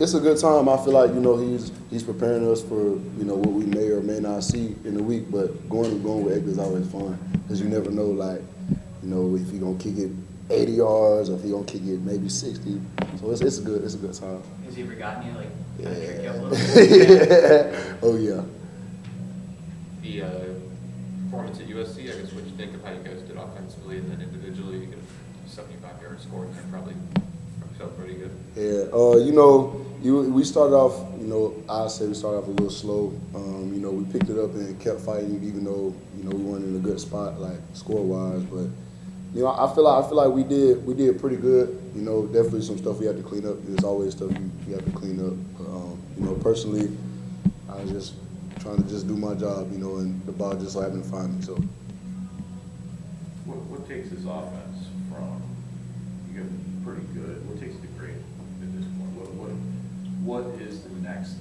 It's a good time. I feel like he's preparing us for what we may or may not see in the week. But going with Aiden is always fun because you never know if he gonna kick it 80 yards or if he gonna kick it maybe 60. So it's a good time. Has he ever gotten you kind of trick you up a little bit? Oh yeah. The performance at USC, I guess, what you think of how you guys did offensively and then individually, you get a 75-yard score, and that probably felt pretty good. Yeah, we started off, I say we started off a little slow. We picked it up and kept fighting, even though we weren't in a good spot, like score-wise. But I feel like we did pretty good. Definitely some stuff we had to clean up. There's always stuff you have to clean up. But, personally, I was just trying to just do my job, and the ball just so happened to find me. So, what takes this offense from you got pretty good? What takes it to great at this point? What is the next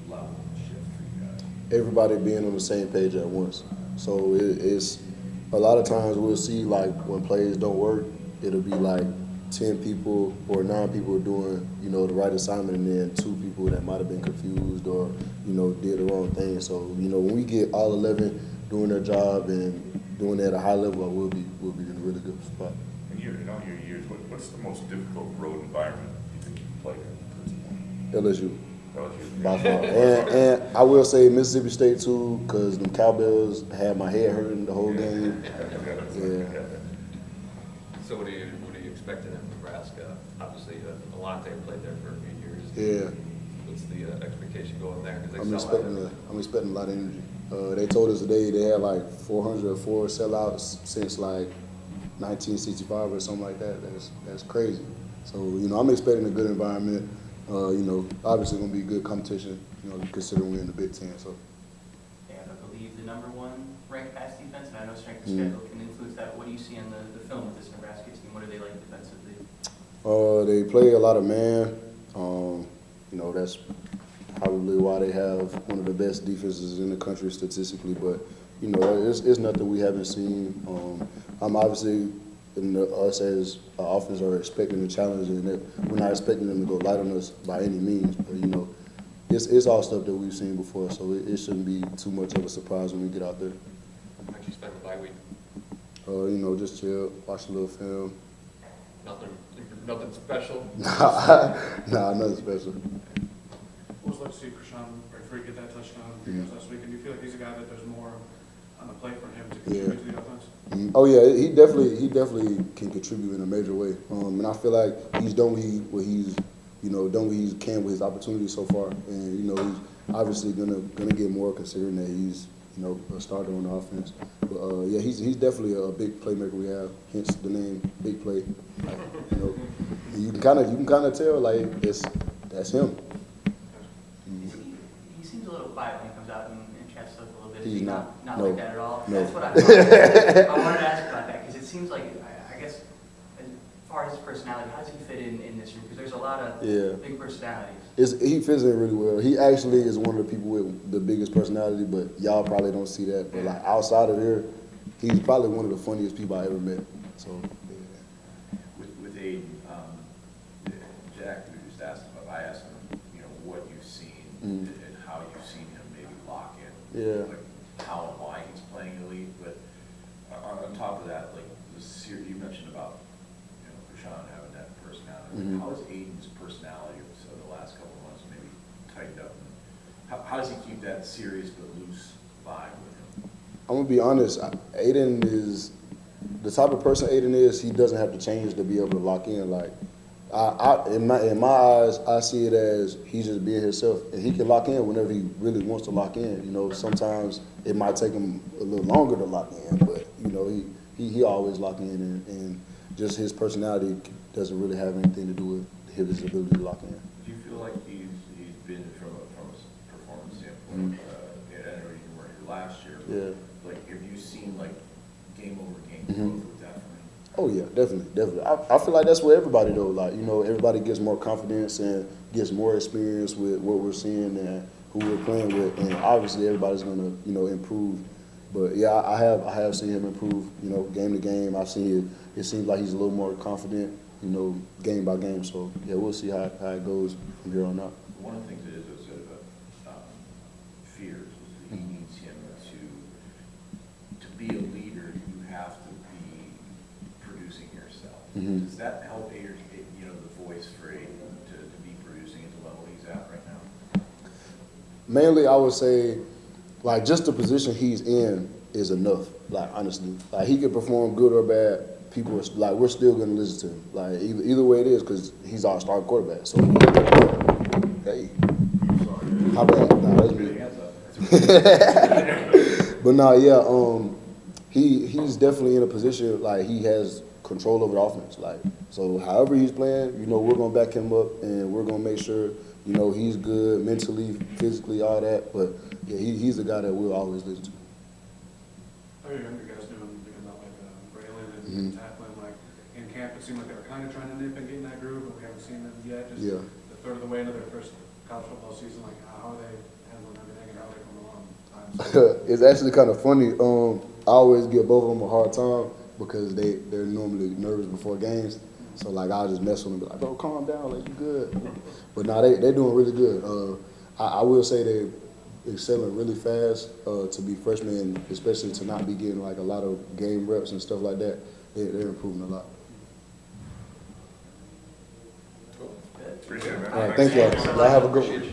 level shift for you guys? Everybody being on the same page at once. So it's a lot of times we'll see when plays don't work, it'll be 10 people or 9 people doing the right assignment, and then 2 people that might have been confused or did the wrong thing. So when we get all 11 doing their job and doing it at a high level, we'll be in a really good spot. In all your years, what's the most difficult road environment you think you played in at this point? LSU. By far. And I will say Mississippi State too, because the Cowbells had my head hurting the whole game. Yeah. So what do you expect in Nebraska? Obviously, Alante played there for a few years. Yeah. What's the expectation going there? I'm expecting a lot of energy. They told us today they had 404 sellouts since 1965 or something like that. That's crazy. So I'm expecting a good environment. Obviously going to be good competition. Considering we're in the Big Ten. So. They have, I believe, the #1 ranked pass defense, and I know strength of schedule can influence that. What do you see in the film with this Nebraska team? What are they like defensively? They play a lot of man. That's probably why they have one of the best defenses in the country statistically. But it's nothing we haven't seen. I'm obviously, us as offense are expecting the challenge, and we're not expecting them to go light on us by any means. But it's all stuff that we've seen before, so it shouldn't be too much of a surprise when we get out there. How'd you spend the bye week? Just chill, watch a little film. Nothing special? Nah, nothing special. What was it like to see Krishan Redford get that touchdown for you guys last week? And do you feel like he's a guy that there's more on the plate for him to contribute to the offense? Oh yeah, he definitely can contribute in a major way. And I feel like he's done what he's done what he can with his opportunities so far. And he's obviously gonna get more considering that he's a starter on the offense. But yeah, he's definitely a big playmaker we have. Hence the name Big Play. You can kind of tell that's him. He seems a little quiet when he comes out and chats stuff a little bit. He's Is he not. not No. like that at all? No. That's what I thought. I wanted to ask about that because it seems like, I guess, as far as his personality, how does he fit in this room? Because there's a lot of big personalities. He fits in really well. He actually is one of the people with the biggest personality, but y'all probably don't see that. But outside of here, he's probably one of the funniest people I ever met. So With Aiden, Jack just asked him. I asked him, what you've seen and how you've seen him maybe lock in. Yeah. How and why he's playing elite. But on top of that, the series you mentioned about Krishan having that personality. How is Aiden's personality so the last couple of months maybe tightened up? How does he keep that serious but loose vibe with him? I'm gonna be honest. Aiden is the type of person Aiden is. He doesn't have to change to be able to lock in. In my eyes, I see it as he's just being himself, and he can lock in whenever he really wants to lock in. Sometimes it might take him a little longer to lock in, but he always lock in, and just his personality doesn't really have anything to do with his ability to lock in. Do you feel like he's been from a performance standpoint? I know you weren't here last year. But have you seen game over game growth with that from him? Oh yeah, definitely. I feel like that's where everybody though. Everybody gets more confidence and gets more experience with what we're seeing and who we're playing with, and obviously everybody's gonna improve. But yeah, I have seen him improve. Game to game. I've seen it. It seems like he's a little more confident. Game by game. So yeah, we'll see how it goes from here on out. one of the things that is a sort of a fear is that he needs him to be a leader, you have to be producing yourself. Mhm. Does that help Aiden, you know, the voice for Aiden to be producing at the level he's at right now? Mainly, I would say, like, just the position he's in is enough. Like, honestly, like, he can perform good or bad. People are like, we're still gonna listen to him. Like, either way it is, because he's our starting quarterback. So, hey, how bad? Nah, that's me. But no, yeah, he's definitely in a position like he has control over the offense. Like, so however he's playing, you know, we're gonna back him up and we're gonna make sure, you know, he's good mentally, physically, all that. But yeah, he's the guy that we'll always listen to. How are your younger guys doing, thinking about like Braylon and Mhm. tackling, like in camp, it seemed like they were kind of trying to nip and get in that groove, but we haven't seen them yet. Just Yeah. the third of the way into their first college football season, like how are they handling everything and how are they coming along? It's actually kind of funny. I always give both of them a hard time because they're normally nervous before games. So like I'll just mess with them and be like, bro, calm down, like you good. But nah, they're doing really good. I will say they excelling really fast to be freshmen, and especially to not be getting like a lot of game reps and stuff like that. They're improving a lot. Appreciate it, man. All right, thank y'all. Y'all have a good one.